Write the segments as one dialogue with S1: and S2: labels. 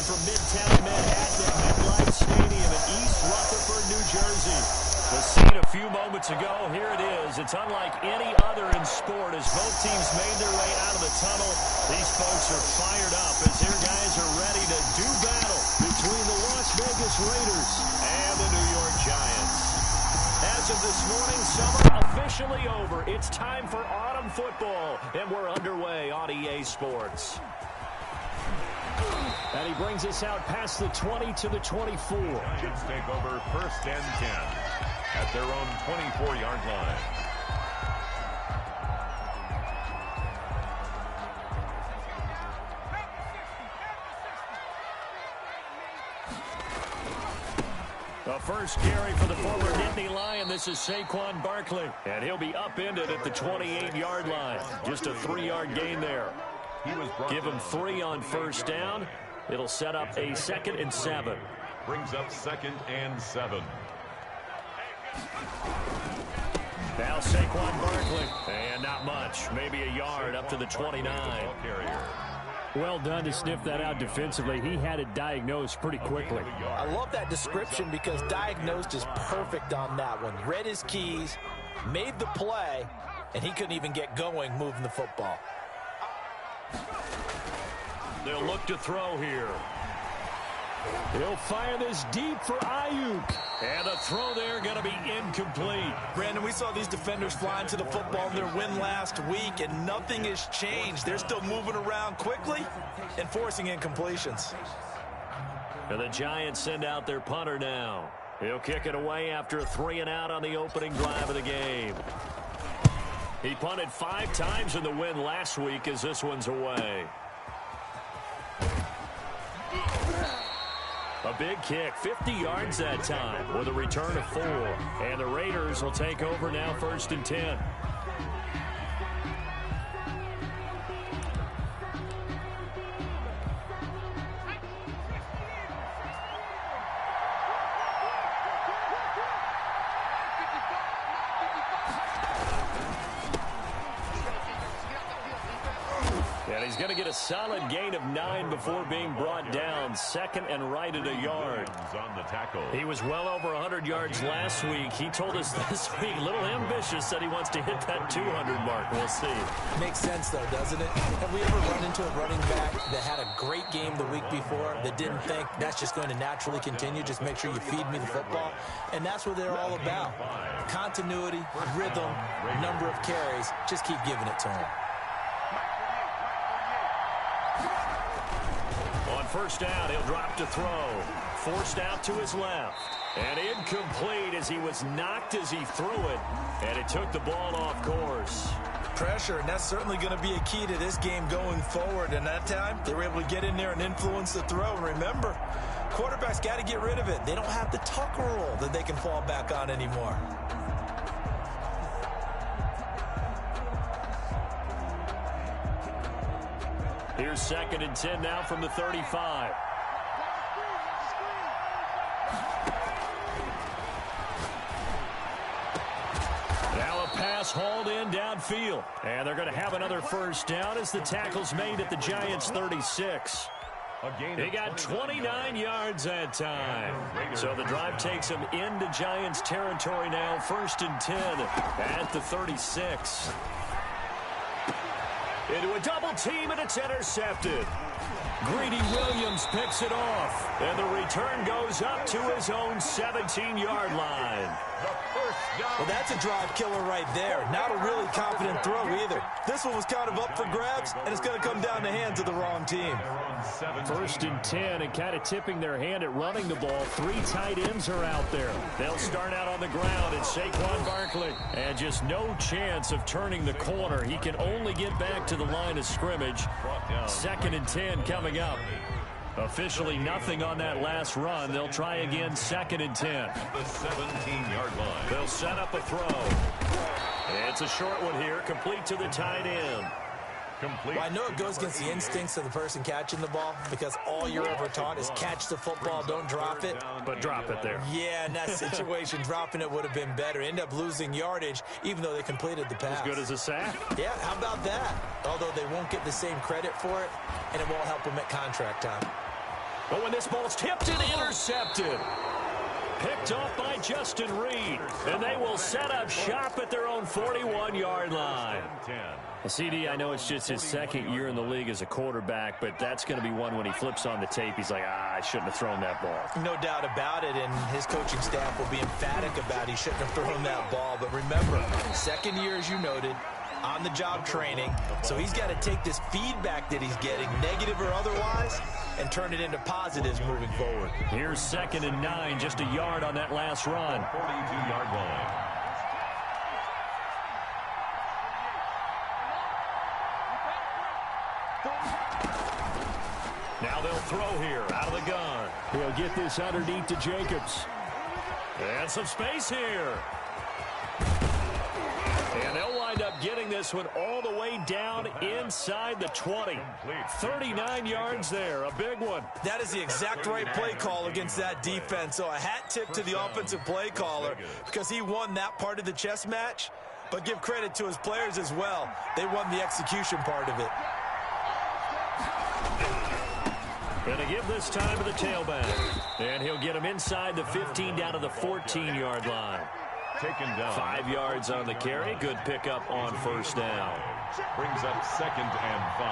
S1: from Midtown Manhattan at MetLife Stadium in East Rutherford, New Jersey. The scene a few moments ago, here it is. It's unlike any other in sport as both teams made their way out of the tunnel. These folks are fired up as their guys are ready to do battle between the Las Vegas Raiders and the New York Giants. As of this morning, summer officially over. It's time for autumn football, and we're underway on EA Sports. And he brings us out past the 20 to the 24.
S2: Giants take over 1st and 10 at their own 24-yard line.
S1: The first carry for the former Nittany Lion. This is Saquon Barkley. And he'll be upended at the 28-yard line. Just a 3-yard gain there. Give him 3 on first down. It'll set up a 2nd and 7.
S2: Brings up 2nd and 7.
S1: Now Saquon Barkley. And not much. Maybe a yard up to the 29. Well done to sniff that out defensively. He had it diagnosed pretty quickly.
S3: I love that description because diagnosed is perfect on that one. Read his keys, made the play, and he couldn't even get going moving the football.
S1: They'll look to throw here. He'll fire this deep for Ayuk. And the throw there going to be incomplete.
S3: Brandon, we saw these defenders flying to the football in their win last week, and nothing has changed. They're still moving around quickly and forcing incompletions.
S1: And the Giants send out their punter now. He'll kick it away after a 3-and-out on the opening drive of the game. He punted 5 times in the win last week as this one's away. A big kick, 50 yards that time with a return of 4. And the Raiders will take over now 1st and 10. He's going to get a solid gain of 9 before being brought down. 2nd and right at a yard.
S2: On the tackle.
S1: He was well over 100 yards last week. He told us this week, a little ambitious, that he wants to hit that 200 mark. We'll see.
S3: Makes sense, though, doesn't it? Have we ever run into a running back that had a great game the week before that didn't think that's just going to naturally continue? Just make sure you feed me the football. And that's what they're all about. Continuity, rhythm, number of carries. Just keep giving it to him.
S1: First down, he'll drop to throw. Forced out to his left. And incomplete as he was knocked as he threw it. And it took the ball off course.
S3: Pressure, and that's certainly going to be a key to this game going forward. And that time, they were able to get in there and influence the throw. And remember, quarterbacks got to get rid of it. They don't have the tuck rule that they can fall back on anymore.
S1: Here's 2nd and 10 now from the 35. Now a pass hauled in downfield. And they're going to have another first down as the tackle's made at the Giants' 36. He got 29 yards that time. So the drive takes him into Giants territory now. 1st and 10 at the 36. Into a double team, and it's intercepted. Greedy Williams picks it off, and the return goes up to his own 17-yard line.
S3: Well, that's a drive killer right there. Not a really confident throw either. This one was kind of up for grabs, and it's going to come down the hands of the wrong team.
S1: 1st and 10, and kind of tipping their hand at running the ball. 3 tight ends are out there. They'll start out on the ground, and Saquon Barkley. And just no chance of turning the corner. He can only get back to the line of scrimmage. 2nd and 10 coming up. Officially nothing on that last run. They'll try again 2nd and 10.
S2: The 17-yard line.
S1: They'll set up a throw. It's a short one here, complete to the tight end.
S2: Complete.
S3: Well, I know it goes against the instincts of the person catching the ball because all you're ever taught is catch the football, don't drop it.
S1: But drop it there.
S3: Yeah, in that situation, dropping it would have been better. End up losing yardage, even though they completed the pass.
S1: As good as a sack?
S3: Yeah, how about that? Although they won't get the same credit for it, and it won't help them at contract time.
S1: Oh, and this ball's tipped and intercepted. Picked off by Justin Reed. And they will set up shop at their own 41-yard line. Well, CD, I know it's just his second year in the league as a quarterback, but that's going to be one when he flips on the tape. He's like, I shouldn't have thrown that ball.
S3: No doubt about it, and his coaching staff will be emphatic about he shouldn't have thrown that ball. But remember, second year, as you noted, on-the-job training. So he's got to take this feedback that he's getting, negative or otherwise, and turn it into positives moving forward.
S1: Here's 2nd and 9, just a yard on that last run.
S2: 42-yard line.
S1: Now they'll throw here out of the gun. He'll get this underneath to Jacobs. And some space here. And they'll wind up getting this one all the way down inside the 20. 39 yards there, a big one.
S3: That is the exact right play call against that defense. So a hat tip to the offensive play caller because he won that part of the chess match. But give credit to his players as well. They won the execution part of it.
S1: Going to give this time to the tailback. And he'll get him inside the 15 down to the 14-yard line.
S2: Taken down.
S1: 5 yards on the carry. Good pickup on first down.
S2: Brings up 2nd and 5.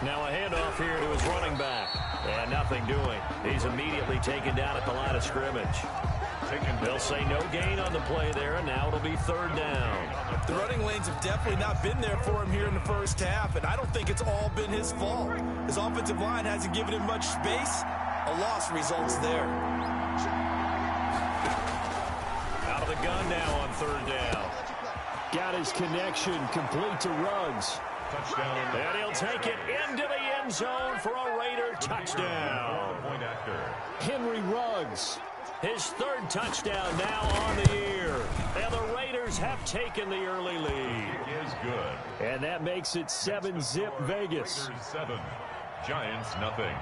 S1: Now a handoff here to his running back. And nothing doing. He's immediately taken down at the line of scrimmage. They'll say no gain on the play there, and now it'll be 3rd down.
S3: The running lanes have definitely not been there for him here in the first half, and I don't think it's all been his fault. His offensive line hasn't given him much space. A loss results there.
S1: Out of the gun now on 3rd down. Got his connection complete to Ruggs.
S2: Touchdown.
S1: And he'll take it into the end zone for a Raider touchdown.
S2: Point after.
S1: Henry Ruggs. His 3rd touchdown now on the year. And the Raiders have taken the early lead.
S2: It is good.
S1: And that makes it 7-zip Vegas.
S2: Raiders 7. Giants nothing.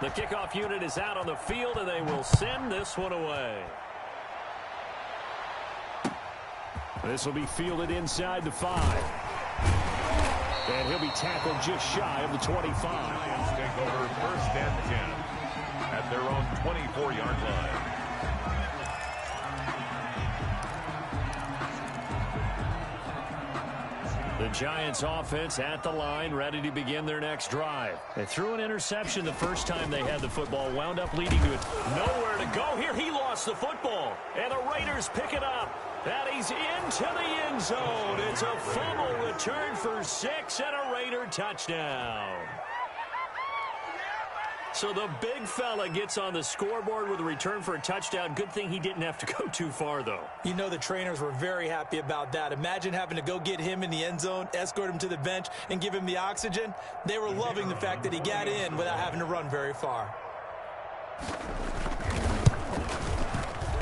S1: The kickoff unit is out on the field, and they will send this one away. This will be fielded inside the 5. And he'll be tackled just shy of the 25.
S2: Giants take over 1st and 10 at their own 24-yard line.
S1: The Giants offense at the line, ready to begin their next drive. They threw an interception the first time they had the football, wound up leading to it. Nowhere to go here. He lost the football, and the Raiders pick it up. And he's into the end zone. It's a fumble return for 6 and a Raider touchdown. So the big fella gets on the scoreboard with a return for a touchdown. Good thing he didn't have to go too far, though.
S3: You know the trainers were very happy about that. Imagine having to go get him in the end zone, escort him to the bench, and give him the oxygen. They were loving the fact that he got in without having to run very far.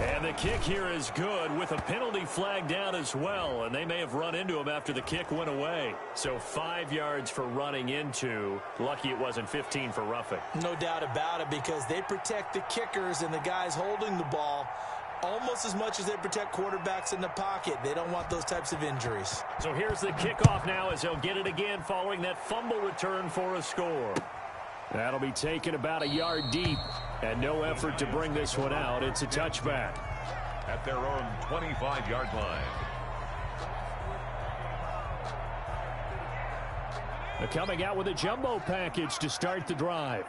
S1: And the kick here is good with a penalty flag down as well. And they may have run into him after the kick went away. So 5 yards for running into. Lucky it wasn't 15 for roughing.
S3: No doubt about it, because they protect the kickers and the guys holding the ball almost as much as they protect quarterbacks in the pocket. They don't want those types of injuries.
S1: So here's the kickoff now as they'll get it again following that fumble return for a score. That'll be taken about a yard deep, and no effort to bring this one out. It's a touchback.
S2: At their own 25-yard line.
S1: They're coming out with a jumbo package to start the drive.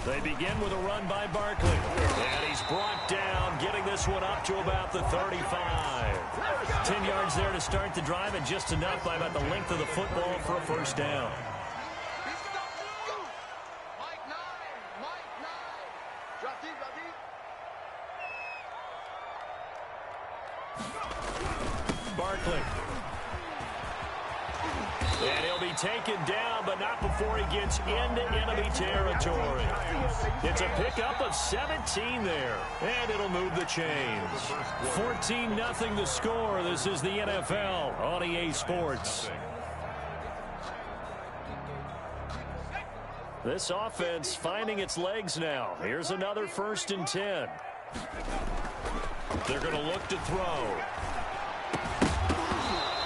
S1: They begin with a run by Barkley. And he's brought down, getting this one up to about the 35. 10 yards there to start the drive, and just enough by about the length of the football for a first down. Barkley. And he'll be taken down, but not before he gets into enemy territory. It's a pickup of 17 there, and it'll move the chains. 14-0 the score. This is the NFL on EA Sports. This offense finding its legs now. Here's another 1st and 10. They're going to look to throw.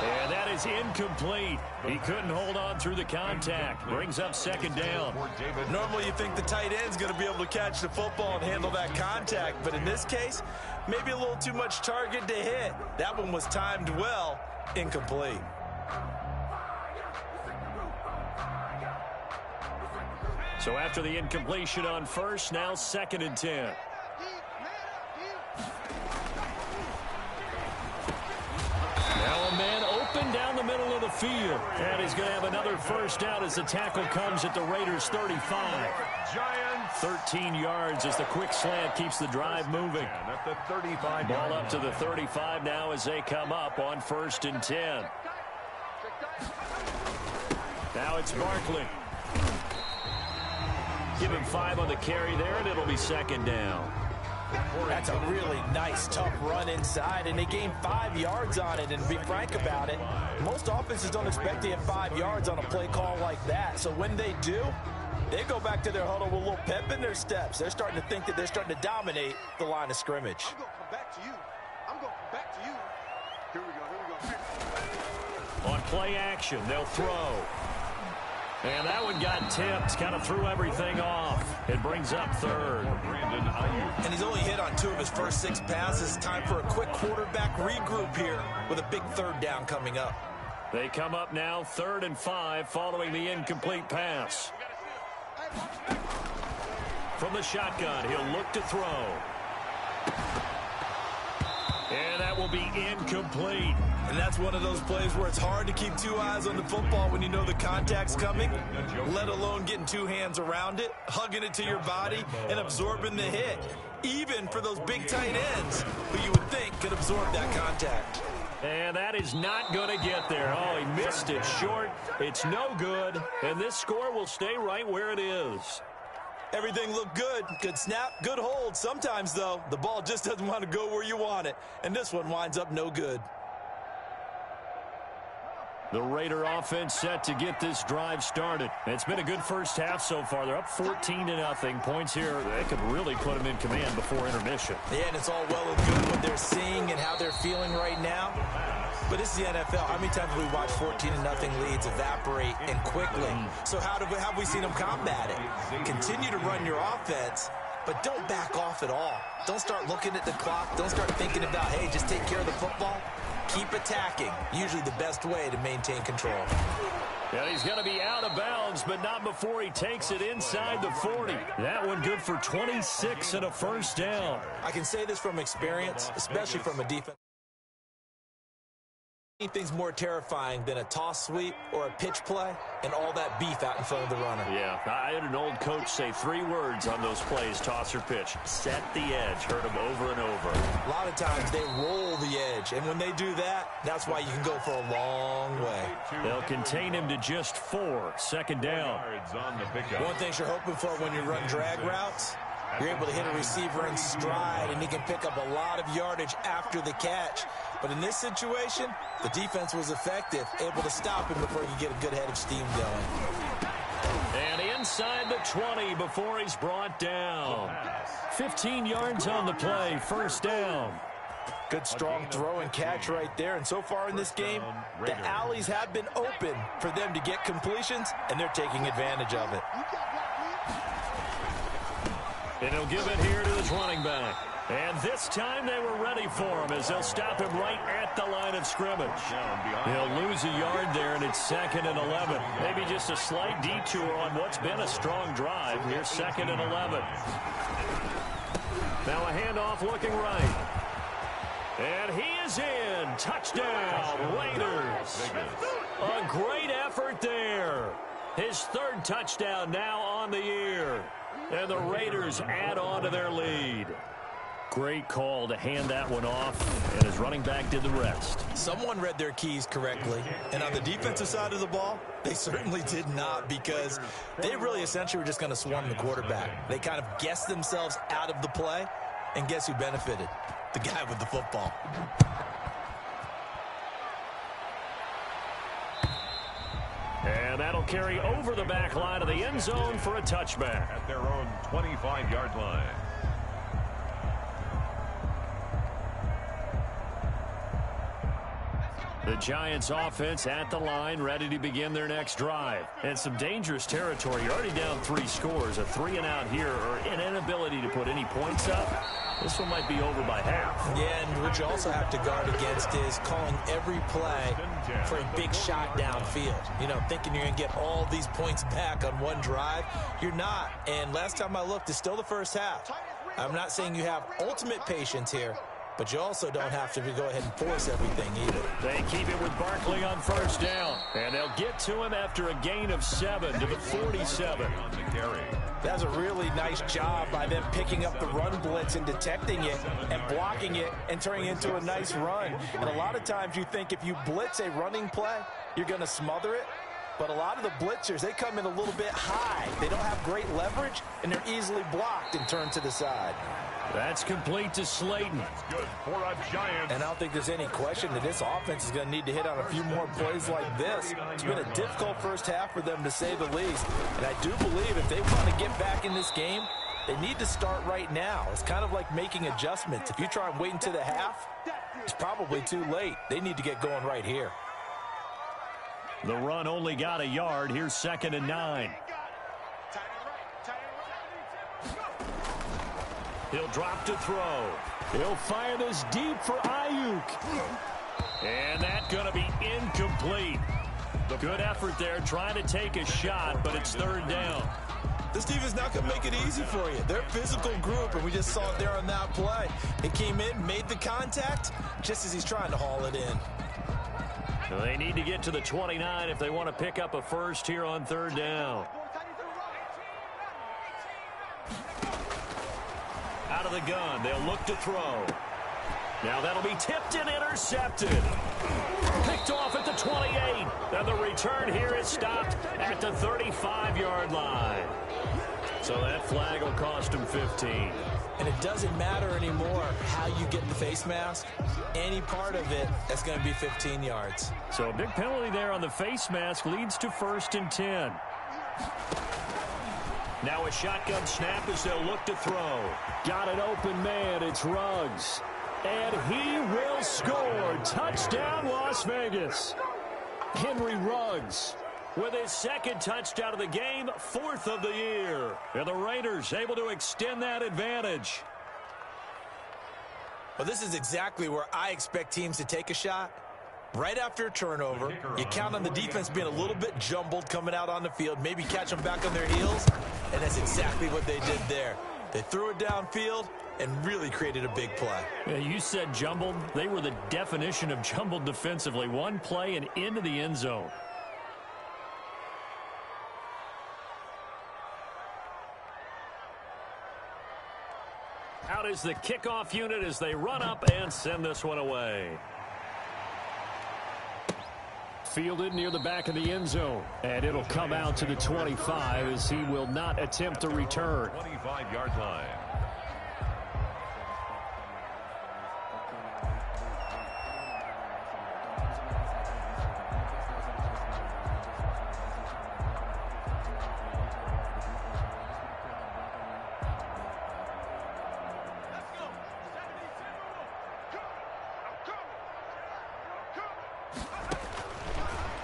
S1: And that is incomplete. He couldn't hold on through the contact. Brings up second down.
S3: Normally you think the tight end's going to be able to catch the football and handle that contact, but in this case, maybe a little too much target to hit. That one was timed well, incomplete.
S1: So after the incompletion on first, now 2nd and 10. Now a man open down the middle of the field. And he's going to have another first down as the tackle comes at the Raiders' 35. 13 yards as the quick slant keeps the drive moving.
S2: At the 35.
S1: Ball up to the 35 now as they come up on 1st and 10. Now it's Barkley. Give him 5 on the carry there, and it'll be 2nd down.
S3: That's a really nice, tough run inside, and they gained 5 yards on it. And to be frank about it, most offenses don't expect to get 5 yards on a play call like that. So when they do, they go back to their huddle with a little pep in their steps. They're starting to think that they're starting to dominate the line of scrimmage.
S4: I'm going to come back to you. I'm going to come back to you. Here we go.
S1: On play action, they'll throw. And that one got tipped, kind of threw everything off. It brings up 3rd.
S3: And he's only hit on 2 of his first 6 passes. Time for a quick quarterback regroup here with a big 3rd down coming up.
S1: They come up now 3rd and 5 following the incomplete pass. From the shotgun, he'll look to throw. And that will be incomplete.
S3: And that's one of those plays where it's hard to keep 2 eyes on the football when you know the contact's coming, let alone getting 2 hands around it, hugging it to your body, and absorbing the hit, even for those big tight ends who you would think could absorb that contact.
S1: And that is not going to get there. Oh, he missed it short. It's no good, and this score will stay right where it is.
S3: Everything looked good. Good snap, good hold. Sometimes, though, the ball just doesn't want to go where you want it, and this one winds up no good.
S1: The Raider offense set to get this drive started. It's been a good first half so far. They're up 14-0. Points here, they could really put them in command before intermission.
S3: Yeah, and it's all well and good what they're seeing and how they're feeling right now. But this is the NFL. How many times have we watched 14-0 leads evaporate and quickly? So how have we seen them combat it? Continue to run your offense, but don't back off at all. Don't start looking at the clock. Don't start thinking about, hey, just take care of the football. Keep attacking. Usually the best way to maintain control.
S1: Yeah, he's going to be out of bounds, but not before he takes it inside the 40. That one good for 26 and a first down.
S3: I can say this from experience, especially from a defense. Anything's more terrifying than a toss sweep or a pitch play and all that beef out in front of the runner.
S1: Yeah, I had an old coach say 3 words on those plays, toss or pitch. Set the edge. Heard him over and over.
S3: A lot of times they roll the edge, and when they do that, that's why you can go for a long way.
S1: They'll contain him to just 4. 2nd down.
S3: One thing you're hoping for when you run drag routes, you're able to hit a receiver in stride, and he can pick up a lot of yardage after the catch. But in this situation, the defense was effective, able to stop him before he could get a good head of steam going.
S1: And inside the 20 before he's brought down. 15 yards on the play, first down.
S3: Good strong throw and catch right there. And so far in this game, the alleys have been open for them to get completions, and they're taking advantage of it.
S1: And he'll give it here to his running back. And this time they were ready for him as they'll stop him right at the line of scrimmage. He'll lose a yard there, and it's 2nd and 11. Maybe just a slight detour on what's been a strong drive. Here's 2nd and 11. Now a handoff looking right. And he is in. Touchdown, Raiders. A great effort there. His 3rd touchdown now on the year. And the Raiders add on to their lead. Great call to hand that one off, and his running back did the rest.
S3: Someone read their keys correctly, and on the defensive side of the ball, they certainly did not, because they really essentially were just going to swarm the quarterback. They kind of guessed themselves out of the play, and guess who benefited? The guy with the football.
S1: And that'll carry over the back line of the end zone for a touchback.
S2: At their own 25-yard line.
S1: The Giants offense at the line, ready to begin their next drive. And some dangerous territory. You're already down 3 scores. A 3-and-out here, or an inability to put any points up. This one might be over by half.
S3: Yeah, and what you also have to guard against is calling every play for a big shot downfield. You know, thinking you're going to get all these points back on one drive. You're not. And last time I looked, it's still the first half. I'm not saying you have ultimate patience here, but you also don't have to go ahead and force everything either.
S1: They keep it with Barkley on first down. And they'll get to him after a gain of 7 to the 47.
S3: That's a really nice job by them picking up the run blitz and detecting it and blocking it and turning it into a nice run. And a lot of times you think if you blitz a running play, you're going to smother it. But a lot of the blitzers, they come in a little bit high. They don't have great leverage, and they're easily blocked and turned to the side.
S1: That's complete to Slayton.
S2: Good for a Giants.
S3: And I don't think there's any question that this offense is going to need to hit on a few more plays like this. It's been a difficult first half for them, to say the least. And I do believe if they want to get back in this game, they need to start right now. It's kind of like making adjustments. If you try and wait until the half, it's probably too late. They need to get going right here.
S1: The run only got a yard. Here's 2nd and 9. He'll drop to throw. He'll fire this deep for Ayuk. And that's going to be incomplete. Good effort there trying to take a shot, but it's 3rd down.
S3: This defense not going to make it easy for you. They're a physical group, and we just saw it there on that play. He came in, made the contact, just as he's trying to haul it in.
S1: They need to get to the 29 if they want to pick up a first here on 3rd down. Out of the gun, they'll look to throw. Now that'll be tipped and intercepted. Picked off at the 28. And the return here is stopped at the 35-yard line. So that flag will cost him 15.
S3: And it doesn't matter anymore how you get the face mask. Any part of it, that's going to be 15 yards.
S1: So a big penalty there on the face mask leads to 1st and 10. Now a shotgun snap as they'll look to throw. Got an open man. It's Ruggs. And he will score. Touchdown, Las Vegas. Henry Ruggs with his 2nd touchdown of the game, 4th of the year. And the Raiders able to extend that advantage.
S3: Well, this is exactly where I expect teams to take a shot. Right after a turnover, you count on the defense being a little bit jumbled coming out on the field, maybe catch them back on their heels, and that's exactly what they did there. They threw it downfield and really created a big play.
S1: Yeah, you said jumbled. They were the definition of jumbled defensively. One play and into the end zone. Out is the kickoff unit as they run up and send this one away. Fielded near the back of the end zone. And it'll come out to the 25 as he will not attempt to return.
S2: 25-yard line.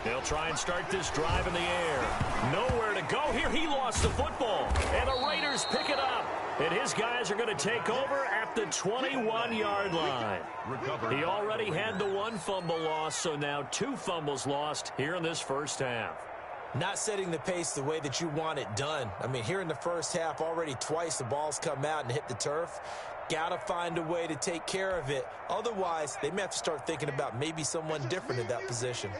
S1: They'll try and start this drive in the air. Nowhere to go here. He lost the football. And the Raiders pick it up. And his guys are going to take over at the 21-yard line. He already had the 1 fumble loss, so now 2 fumbles lost here in this first half.
S3: Not setting the pace the way that you want it done. I mean, here in the first half, already twice the ball's come out and hit the turf. Got to find a way to take care of it. Otherwise, they may have to start thinking about maybe someone different at that position.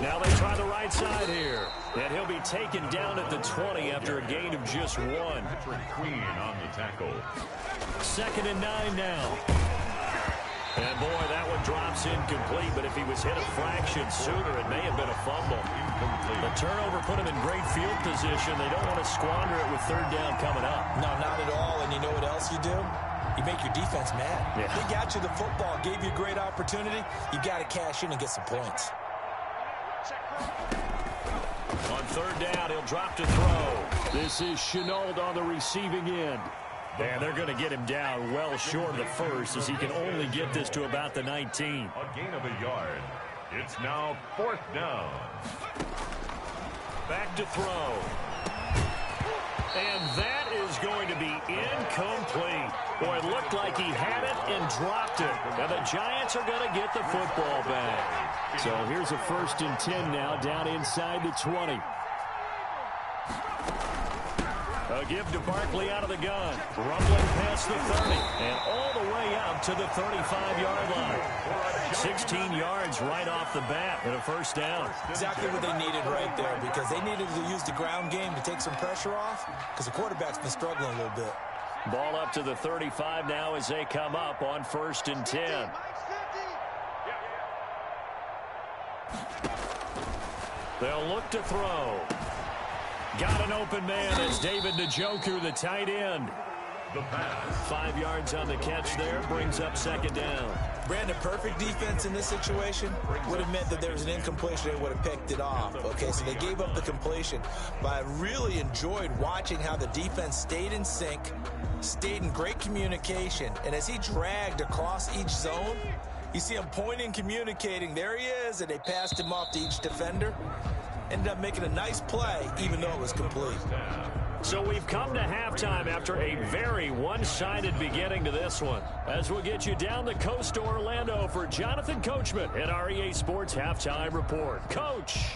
S1: Now they try the right side here. And he'll be taken down at the 20 after a gain of just 1.
S2: Queen on the tackle.
S1: 2nd and 9 now. And boy, that one drops incomplete, but if he was hit a fraction sooner, it may have been a fumble. The turnover put him in great field position. They don't want to squander it with 3rd down coming up.
S3: No, not at all. And you know what else you do? You make your defense mad.
S1: Yeah.
S3: They got you the football, gave you a great opportunity. You got to cash in and get some points.
S1: On 3rd down, he'll drop to throw. This is Chenault on the receiving end. And they're going to get him down well short of the first, as he can only get this to about the 19.
S2: A gain of a yard. It's now 4th down.
S1: Back to throw. And that is going to be incomplete. Boy, it looked like he had it and dropped it. And the Giants are going to get the football back. So here's a 1st and 10 now, down inside the 20. A give to Barkley out of the gun. Rumbling past the 30. And all the way out to the 35-yard line. 16 yards right off the bat and a 1st down.
S3: Exactly what they needed right there, because they needed to use the ground game to take some pressure off, because the quarterback's been struggling a little bit.
S1: Ball up to the 35 now as they come up on 1st and 10. They'll look to throw. Got an open man as David Njoku, the tight end.
S2: The pass.
S1: 5 yards on the catch there, brings up 2nd down.
S3: Brandon, perfect defense in this situation would have meant that there was an incompletion. They would have picked it off. Okay, so they gave up the completion. But I really enjoyed watching how the defense stayed in sync, stayed in great communication. And as he dragged across each zone, you see him pointing, communicating. There he is, and they passed him off to each defender. Ended up making a nice play, even though it was complete.
S1: So we've come to halftime after a very one-sided beginning to this one. As we'll get you down the coast to Orlando for Jonathan Coachman at our EA Sports Halftime Report. Coach.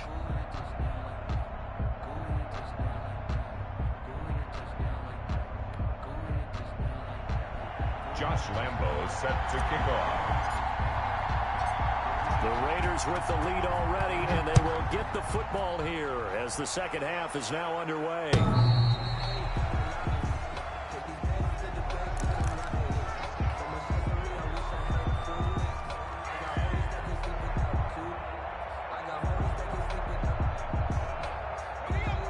S2: Josh Lambo set to kick off.
S1: The Raiders with the lead already, and they will get the football here as the 2nd half is now underway.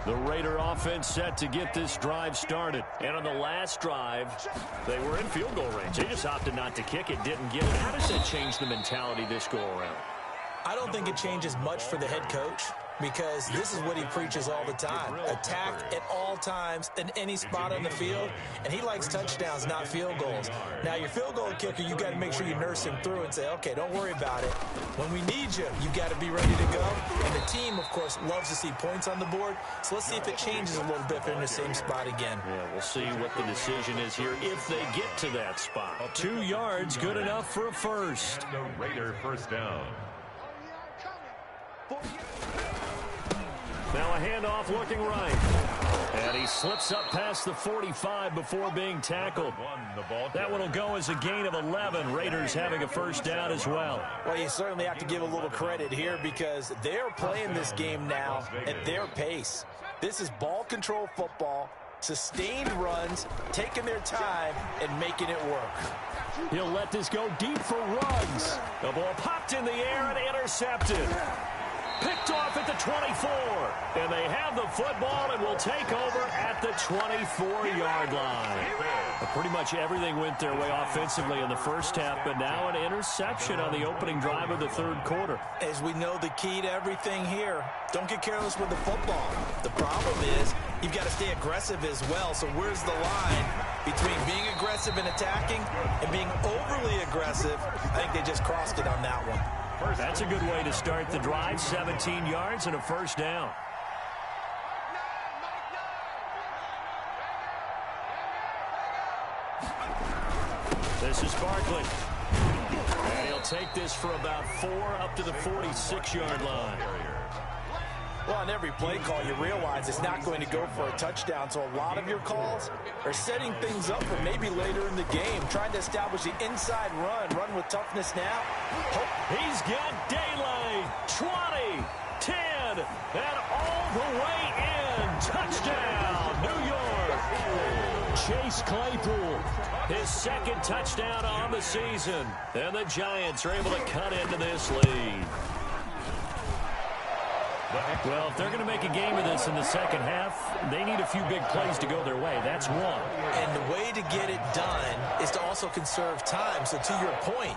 S1: The Raider offense set to get this drive started. And on the last drive, they were in field goal range. They just opted not to kick it, didn't get it. How does that change the mentality this go around?
S3: I don't think it changes much for the head coach, because this is what he preaches all the time. Attack at all times in any spot on the field, and he likes touchdowns, not field goals. Now, your field goal kicker, you got to make sure you nurse him through and say, okay, don't worry about it. When we need you, you got to be ready to go. And the team, of course, loves to see points on the board, so let's see if it changes a little bit if they're in the same spot again.
S1: Yeah, we'll see what the decision is here if they get to that spot. 2 yards, good enough for a 1st.
S2: The Raider 1st down.
S1: Now a handoff looking right. And he slips up past the 45 before being tackled. That one will go as a gain of 11. Raiders having a 1st down as well.
S3: Well, you certainly have to give a little credit here, because they're playing this game now at their pace. This is ball control football, sustained runs, taking their time, and making it work.
S1: He'll let this go deep for Ruggs. The ball popped in the air and intercepted. Picked off at the 24. And they have the football and will take over at the 24-yard line. Pretty much everything went their way offensively in the 1st half, but now an interception on the opening drive of the 3rd quarter.
S3: As we know, the key to everything here, don't get careless with the football. The problem is you've got to stay aggressive as well. So where's the line between being aggressive and attacking and being overly aggressive? I think they just crossed it on that one.
S1: That's a good way to start the drive. 17 yards and a 1st down. This is Barkley. And he'll take this for about 4 up to the 46-yard line.
S3: Well, on every play call, you realize it's not going to go for a touchdown, so a lot of your calls are setting things up for maybe later in the game, trying to establish the inside run with toughness now.
S1: He's got daylight. 20, 10, and all the way in. Touchdown, New York. Chase Claypool, his 2nd touchdown on the season. And the Giants are able to cut into this lead. Well, if they're going to make a game of this in the 2nd half, they need a few big plays to go their way. That's one.
S3: And the way to get it done is to also conserve time. So to your point,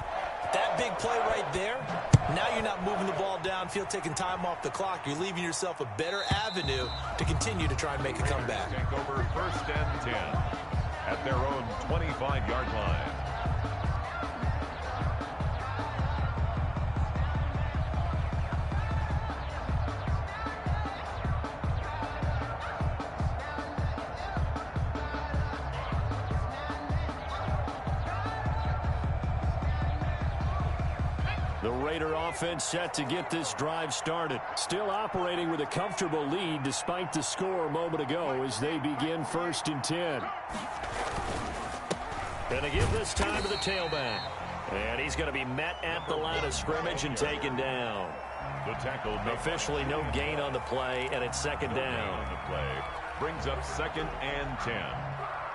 S3: that big play right there, now you're not moving the ball downfield, taking time off the clock. You're leaving yourself a better avenue to continue to try and make a comeback.
S2: Take over 1st and 10. at their own 25-yard line.
S1: The Raider offense set to get this drive started. Still operating with a comfortable lead despite the score a moment ago as they begin 1st and 10. Going to give this time to the tailback. And he's going to be met at the line of scrimmage and taken down.
S2: The tackle
S1: officially no gain on the play, and it's 2nd down.
S2: On the play brings up 2nd and 10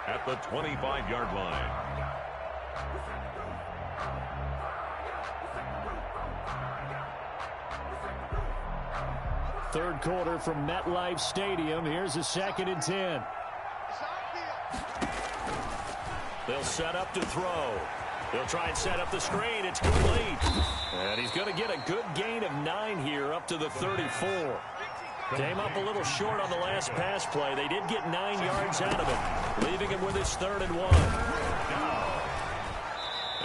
S2: at the 25-yard line.
S1: Third quarter from MetLife Stadium. Here's a 2nd and 10. They'll set up to throw. They'll try and set up the screen. It's complete. And he's going to get a good gain of 9 here up to the 34. Came up a little short on the last pass play. They did get 9 yards out of it, leaving him with his 3rd and 1.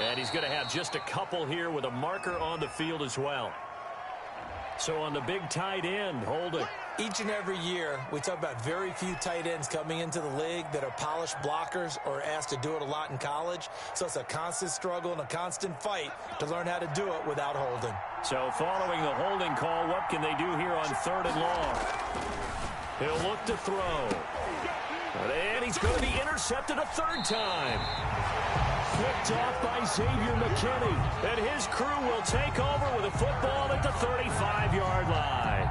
S1: And he's going to have just a couple here with a marker on the field as well. So on the big tight end, hold it.
S3: Each and every year, we talk about very few tight ends coming into the league that are polished blockers or asked to do it a lot in college. So it's a constant struggle and a constant fight to learn how to do it without holding.
S1: So following the holding call, what can they do here on 3rd and long? He'll look to throw. And he's going to be intercepted a 3rd time. Picked off by Xavier McKinney. And his crew will take over with a football at the 35-yard line.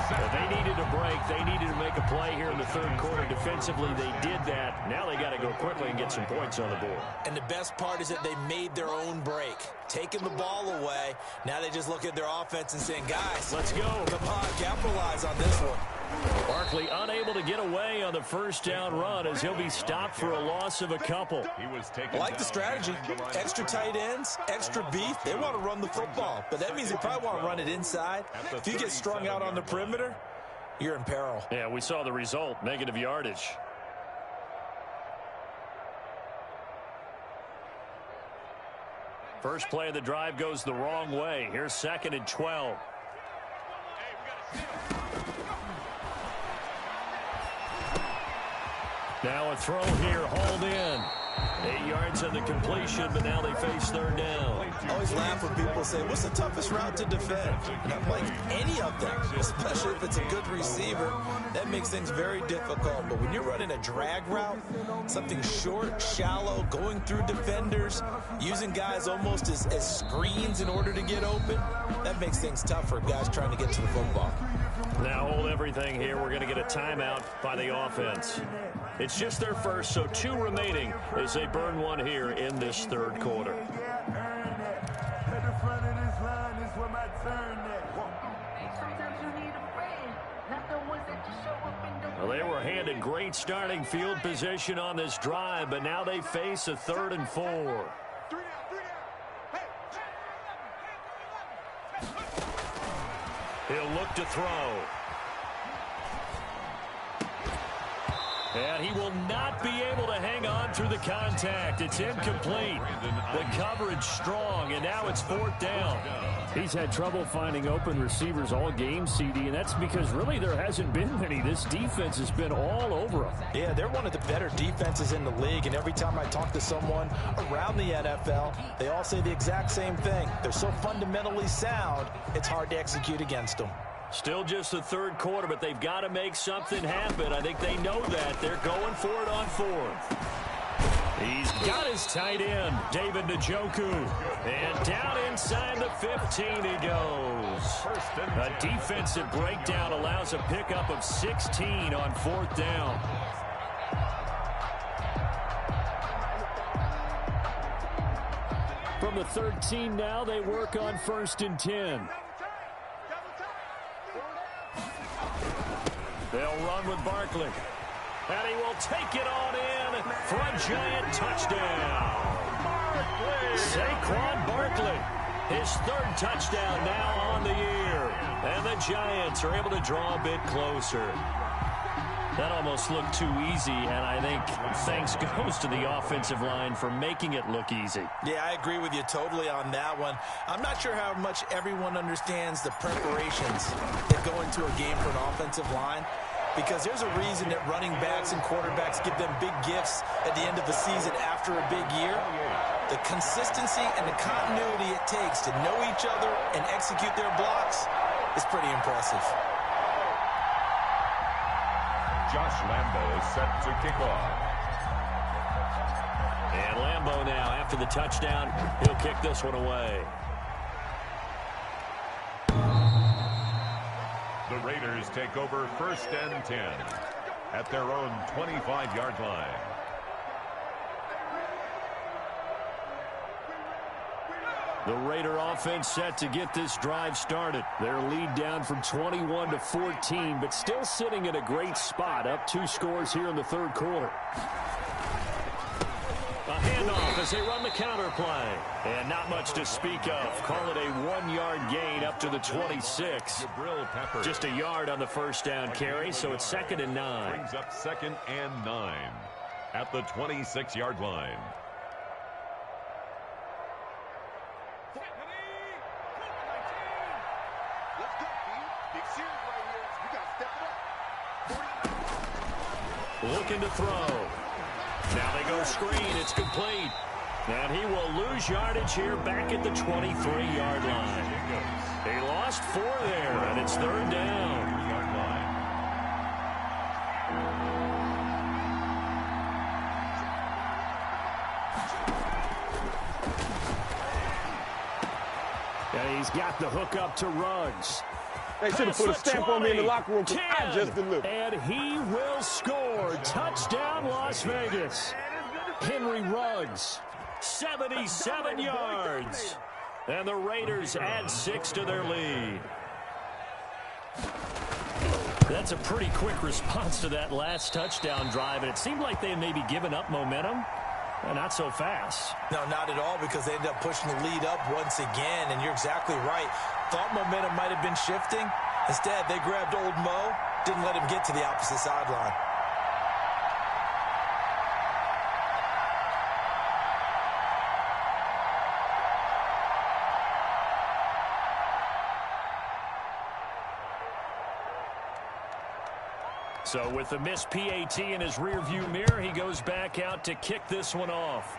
S1: But they needed a break. They needed to make a play here in the 3rd quarter. Defensively, they did that. Now they got to go quickly and get some points on the board.
S3: And the best part is that they made their own break. Taking the ball away. Now they just look at their offense and saying, guys,
S1: let's go.
S3: Come on, capitalize on this one.
S1: Barkley unable to get away on the 1st down run as he'll be stopped for a loss of a couple.
S3: I like the strategy. Extra tight ends, extra beef. They want to run the football, but that means they probably want to run it inside. If you get strung out on the perimeter, you're in peril.
S1: Yeah, we saw the result, negative yardage. First play of the drive goes the wrong way. Here's 2nd and 12. Now a throw here, hauled in. 8 yards on the completion, but now they face 3rd down.
S3: I always laugh when people say, what's the toughest route to defend? And I'm like, any of them, especially if it's a good receiver, that makes things very difficult. But when you're running a drag route, something short, shallow, going through defenders, using guys almost as screens in order to get open, that makes things tough for guys trying to get to the football.
S1: Now hold everything here. We're going to get a timeout by the offense. It's just their first, so 2 remaining as they burn 1 here in this 3rd quarter. Well, they were handed great starting field position on this drive, but now they face a 3rd and 4. He'll look to throw. And he will not be able to hang on through the contact. It's incomplete. The coverage strong, and now it's 4th down. He's had trouble finding open receivers all game, CD, and that's because really there hasn't been many. This defense has been all over him.
S3: Yeah, they're one of the better defenses in the league, and every time I talk to someone around the NFL, they all say the exact same thing. They're so fundamentally sound, it's hard to execute against them.
S1: Still just the 3rd quarter, but they've got to make something happen. I think they know that. They're going for it on 4th. He's got his tight end, David Njoku. And down inside the 15 he goes. A defensive breakdown allows a pickup of 16 on 4th down. From the 13 now, they work on 1st and 10. They'll run with Barkley. And he will take it on in for a giant touchdown. Saquon Barkley, his 3rd touchdown now on the year. And the Giants are able to draw a bit closer. That almost looked too easy, and I think thanks goes to the offensive line for making it look easy.
S3: Yeah, I agree with you totally on that one. I'm not sure how much everyone understands the preparations that go into a game for an offensive line, because there's a reason that running backs and quarterbacks give them big gifts at the end of the season after a big year. The consistency and the continuity it takes to know each other and execute their blocks is pretty impressive.
S2: Josh Lambo is set to kick off.
S1: And Lambo now, after the touchdown, he'll kick this one away.
S2: The Raiders take over 1st and 10 at their own 25-yard line.
S1: The Raider offense set to get this drive started. Their lead down from 21 to 14, but still sitting in a great spot, up 2 scores here in the third quarter. A handoff as they run the counter play. And not much to speak of. Call it a 1-yard gain up to the 26. Just a yard on the first down carry, so it's 2nd and 9.
S2: Brings up 2nd and 9 at the 26-yard line.
S1: Looking to throw. Now they go screen. It's complete. And he will lose yardage here back at the 23-yard line. He lost 4 there, and it's 3rd down. And he's got the hook up to Ruggs.
S5: They should have put a stamp on me in the locker room because I just delivered.
S1: And he will score. Touchdown, Las Vegas. Henry Ruggs, 77 yards. And the Raiders add 6 to their lead. That's a pretty quick response to that last touchdown drive, and it seemed like they had maybe given up momentum. Not so fast.
S3: No, not at all, because they ended up pushing the lead up once again, and you're exactly right. Thought momentum might have been shifting. Instead, they grabbed old Mo, didn't let him get to the opposite sideline.
S1: So with the missed PAT in his rearview mirror, he goes back out to kick this one off.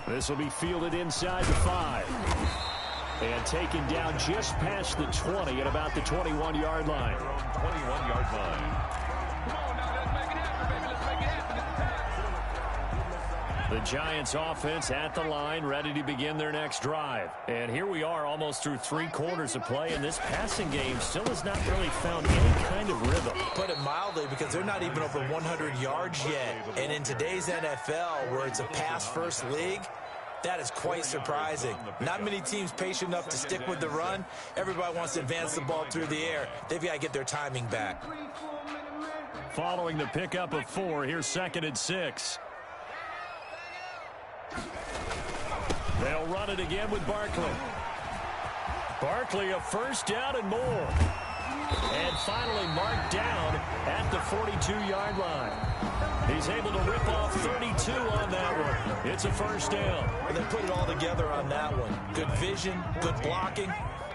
S1: This will be fielded inside the 5. And taken down just past the 20 at about the 21-yard line.
S2: 21-yard line.
S1: The Giants offense at the line, ready to begin their next drive. And here we are almost through 3 quarters of play, and this passing game still has not really found any kind of rhythm.
S3: Put it mildly, because they're not even over 100 yards yet. And in today's NFL, where it's a pass-first league, that is quite surprising. Not many teams patient enough to stick with the run. Everybody wants to advance the ball through the air. They've got to get their timing back.
S1: Following the pickup of 4, here's 2nd and 6. They'll run it again with Barkley. Barkley, a first down and more. And finally marked down at the 42-yard line. He's able to rip off 32 on that one. It's a first down.
S3: They put it all together on that one. Good vision, good blocking.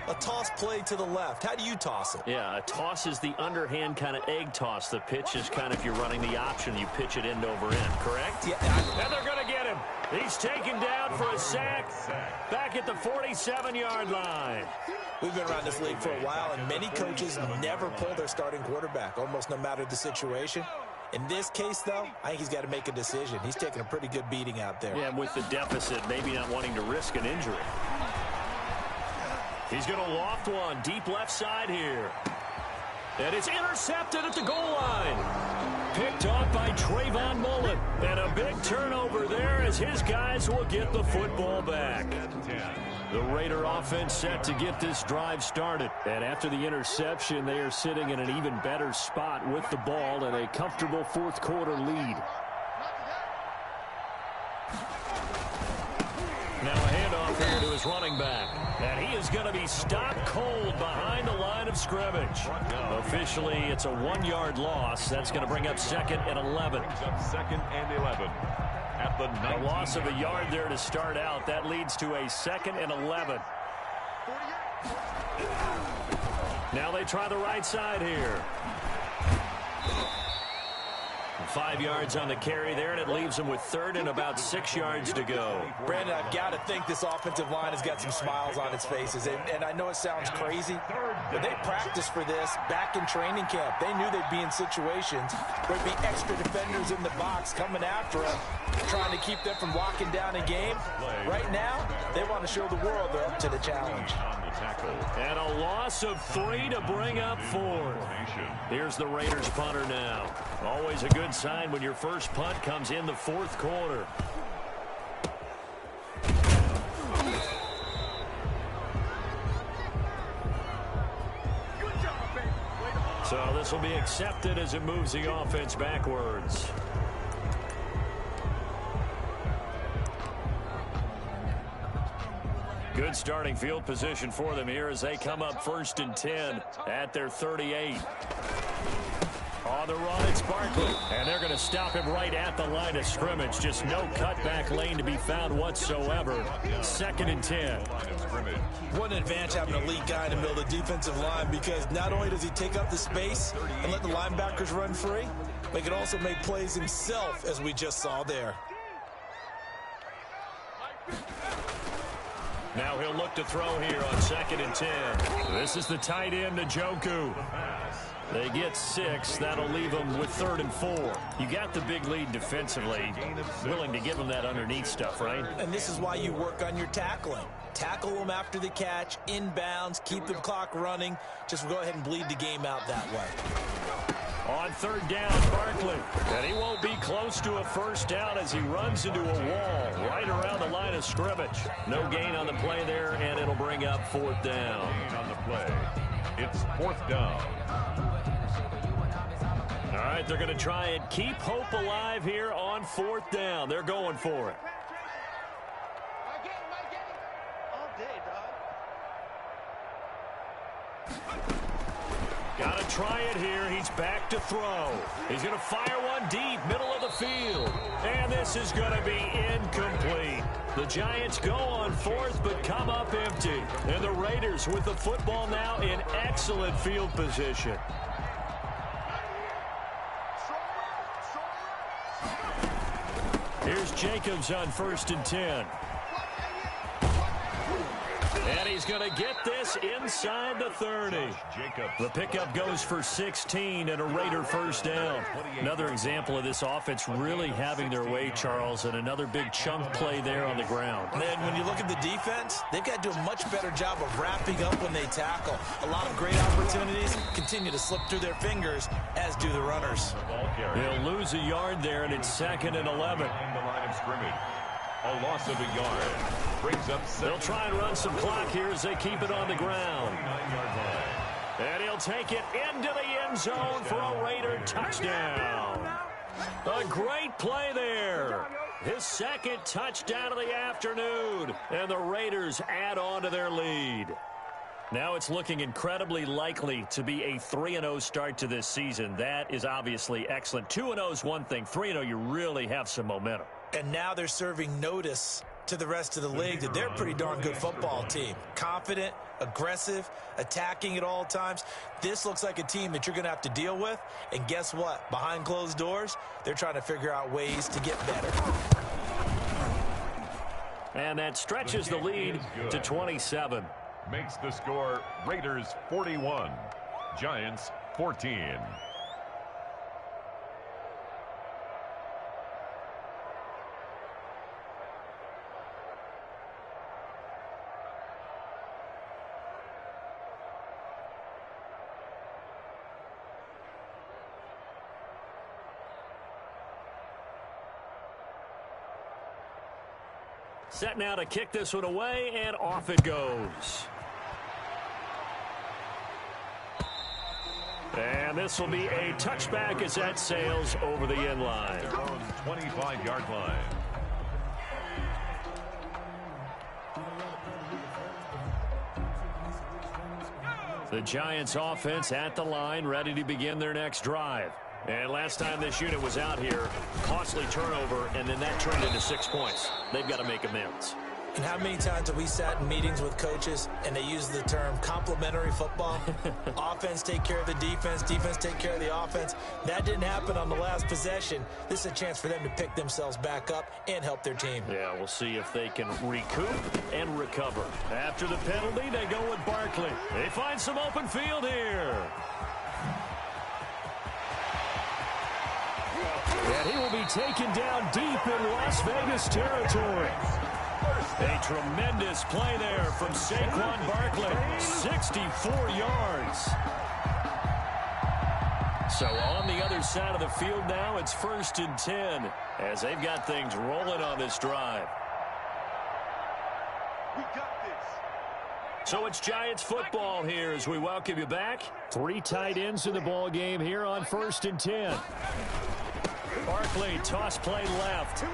S3: A toss play to the left. How do you toss it?
S1: Yeah, a toss is the underhand kind of egg toss. The pitch is kind of, if you're running the option, you pitch it end over end, correct?
S3: Yeah.
S1: And they're going to get him. He's taken down for a sack back at the 47-yard line.
S3: We've been around this league for a while, and many coaches never pull their starting quarterback, almost no matter the situation. In this case, though, I think he's got to make a decision. He's taking a pretty good beating out there.
S1: Yeah, and with the deficit, maybe not wanting to risk an injury. He's going to loft one deep left side here. And it's intercepted at the goal line. Picked off by Trayvon Mullen. And a big turnover there as his guys will get the football back. The Raider offense set to get this drive started. And after the interception, they are sitting in an even better spot with the ball and a comfortable fourth quarter lead. Now a handoff here to his his running back. And he is going to be stopped cold behind the line of scrimmage. Officially, it's a 1-yard loss. That's going to bring up 2nd and 11.
S2: Brings up 2nd and 11. At the 19.
S1: A loss of a yard there to start out. That leads to a 2nd and 11. Now they try the right side here. 5 yards on the carry there, and it leaves them with 3rd and about 6 yards to go.
S3: Brandon, I've got to think this offensive line has got some smiles on its faces. And I know it sounds crazy, but they practiced for this back in training camp. They knew they'd be in situations where there'd be extra defenders in the box coming after them, trying to keep them from locking down a game. Right now, they want to show the world they're up to the challenge.
S1: And a loss of 3 to bring up 4. Here's the Raiders punter now. Always a good sign when your first punt comes in the 4th quarter. So this will be accepted as it moves the offense backwards. Good starting field position for them here as they come up 1st and 10 at their 38. On the run, it's Barkley. And they're going to stop him right at the line of scrimmage. Just no cutback lane to be found whatsoever. 2nd and 10.
S3: What an advantage having an elite guy in the middle of the defensive line, because not only does he take up the space and let the linebackers run free, but he can also make plays himself, as we just saw there.
S1: Now he'll look to throw here on 2nd and 10. This is the tight end, Njoku. They get 6. That'll leave them with 3rd and 4. You got the big lead defensively. Willing to give them that underneath stuff, right?
S3: And this is why you work on your tackling. Tackle them after the catch, inbounds, keep the clock running. Just go ahead and bleed the game out that way.
S1: On 3rd down, Barkley. And he won't be close to a first down as he runs into a wall right around the line of scrimmage. No gain on the play there, and it'll bring up 4th down.
S2: Gain on the play. It's 4th down.
S1: All right, they're going to try and keep hope alive here on 4th down. They're going for it. Got to try it here. He's back to throw. He's going to fire one deep, middle of the field. And this is going to be incomplete. The Giants go on 4th, but come up empty. And the Raiders with the football now in excellent field position. Here's Jacobs on 1st and 10. And he's going to get this inside the 30. The pickup goes for 16 and a Raider first down. Another example of this offense really having their way, Charles, and another big chunk play there on the ground.
S3: And when you look at the defense, they've got to do a much better job of wrapping up when they tackle. A lot of great opportunities continue to slip through their fingers, as do the runners.
S1: He'll lose a yard there, and it's 2nd and 11.
S2: The line of scrimmage. A loss of a yard. Brings up 7.
S1: They'll try and run some clock here as they keep it on the ground. And he'll take it into the end zone for a Raider touchdown. A great play there. His 2nd touchdown of the afternoon. And the Raiders add on to their lead. Now it's looking incredibly likely to be a 3-0 start to this season. That is obviously excellent. 2-0 is one thing. 3-0, you really have some momentum.
S3: And now they're serving notice to the rest of the league that they're a pretty darn good football team. Confident, aggressive, attacking at all times. This looks like a team that you're going to have to deal with. And guess what? Behind closed doors, they're trying to figure out ways to get better.
S1: And that stretches the lead to 27.
S2: Makes the score Raiders 41, Giants 14.
S1: Set now to kick this one away, and off it goes. And this will be a touchback as that sails over the end line.
S2: Their own 25-yard line.
S1: The Giants offense at the line, ready to begin their next drive. And last time this unit was out here, costly turnover, and then that turned into 6 points. They've got to make amends.
S3: And how many times have we sat in meetings with coaches and they use the term complementary football? Offense take care of the defense, defense take care of the offense. That didn't happen on the last possession. This is a chance for them to pick themselves back up and help their team.
S1: Yeah, we'll see if they can recoup and recover. After the penalty, they go with Barkley. They find some open field here. And he will be taken down deep in Las Vegas territory. A tremendous play there from Saquon Barkley. 64 yards. So on the other side of the field now, it's 1st and 10 as they've got things rolling on this drive.
S4: We got this.
S1: So it's Giants football here as we welcome you back. 3 tight ends in the ball game here on 1st and 10. Barkley, toss play left.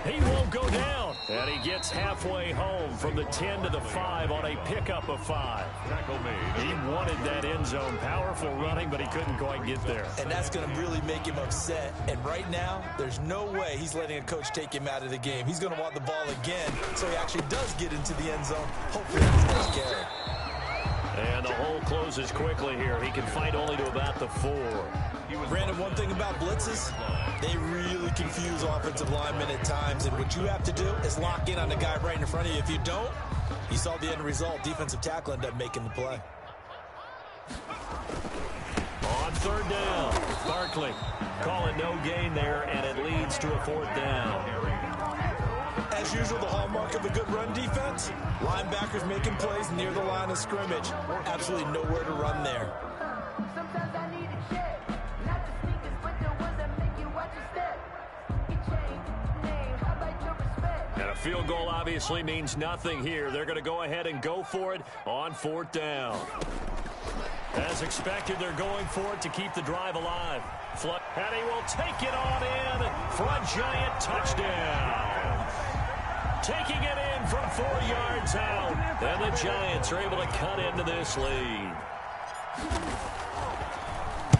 S1: He won't go down. And he gets halfway home from the 10 to the 5 on a pickup of 5.
S2: Tackle made.
S1: He wanted that end zone. Powerful running, but he couldn't quite get there.
S3: And that's going to really make him upset. And right now, there's no way he's letting a coach take him out of the game. He's going to want the ball again, so he actually does get into the end zone. Hopefully that's his next carry.
S1: And the hole closes quickly here. He can fight only to about the 4.
S3: Brandon, one thing about blitzes, they really confuse offensive linemen at times, and what you have to do is lock in on the guy right in front of you. If you don't, you saw the end result. Defensive tackle ended up making the play.
S1: On 3rd down, Barkley calling no gain there, and it leads to a 4th down.
S3: As usual, the hallmark of a good run defense, linebackers making plays near the line of scrimmage. Absolutely nowhere to run there.
S1: And a field goal obviously means nothing here. They're going to go ahead and go for it on 4th down. As expected, they're going for it to keep the drive alive. And he will take it on in for a Giant touchdown. Taking it in from 4 yards out. And the Giants are able to cut into this lead.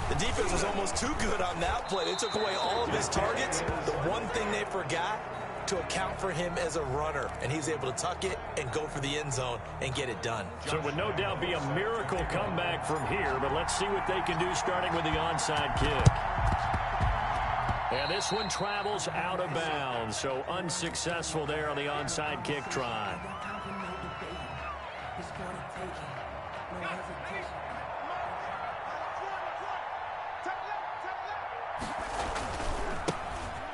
S3: The defense was almost too good on that play. They took away all of his targets. The one thing they forgot, to account for him as a runner, and he's able to tuck it and go for the end zone and get it done.
S1: So it would no doubt be a miracle comeback from here, but let's see what they can do starting with the onside kick. And this one travels out of bounds, so unsuccessful there on the onside kick try.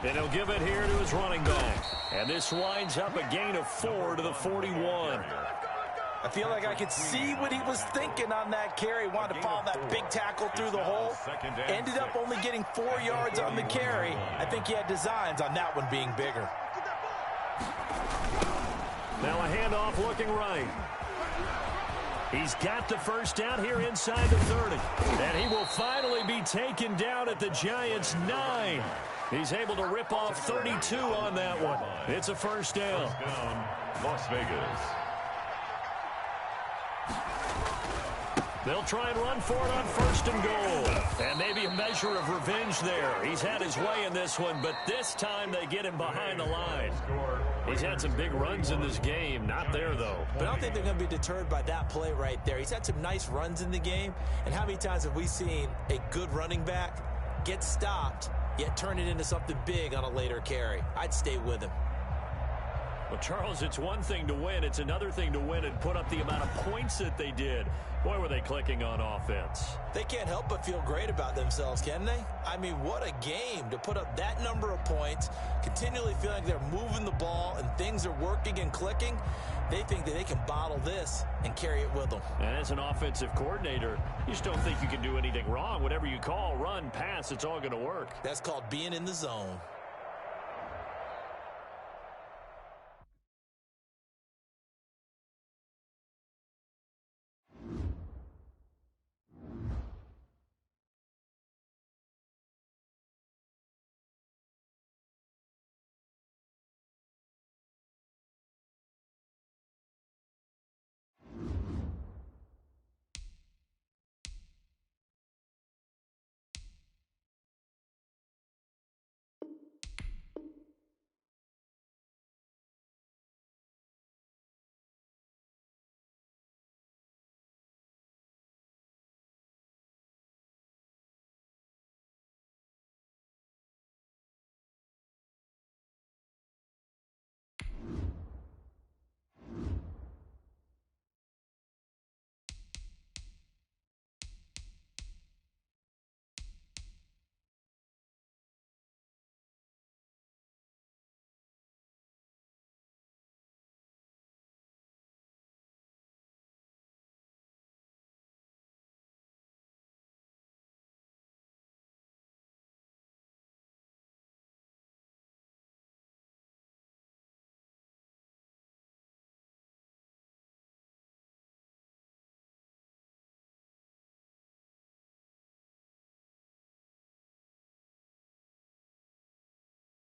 S1: And he'll give it here to his running back. And this winds up a gain of 4 to the 41.
S3: I feel like I could see what he was thinking on that carry. Wanted to follow that big tackle through the hole. Ended up only getting 4 yards on the carry. I think he had designs on that one being bigger.
S1: Now a handoff looking right. He's got the 1st down here inside the 30. And he will finally be taken down at the Giants' 9. He's able to rip off 32 on that one. It's a 1st down.
S2: Las Vegas.
S1: They'll try and run for it on 1st and goal. And maybe a measure of revenge there. He's had his way in this one, but this time they get him behind the line. He's had some big runs in this game. Not there, though.
S3: But I don't think they're going to be deterred by that play right there. He's had some nice runs in the game. And how many times have we seen a good running back get stopped, yet turn it into something big on a later carry? I'd stay with him.
S1: Well, Charles, it's one thing to win. It's another thing to win and put up the amount of points that they did. Boy, were they clicking on offense.
S3: They can't help but feel great about themselves, can they? I mean, what a game to put up that number of points, continually feeling like they're moving the ball and things are working and clicking. They think that they can bottle this and carry it with them.
S1: And as an offensive coordinator, you just don't think you can do anything wrong. Whatever you call, run, pass, it's all going to work.
S3: That's called being in the zone.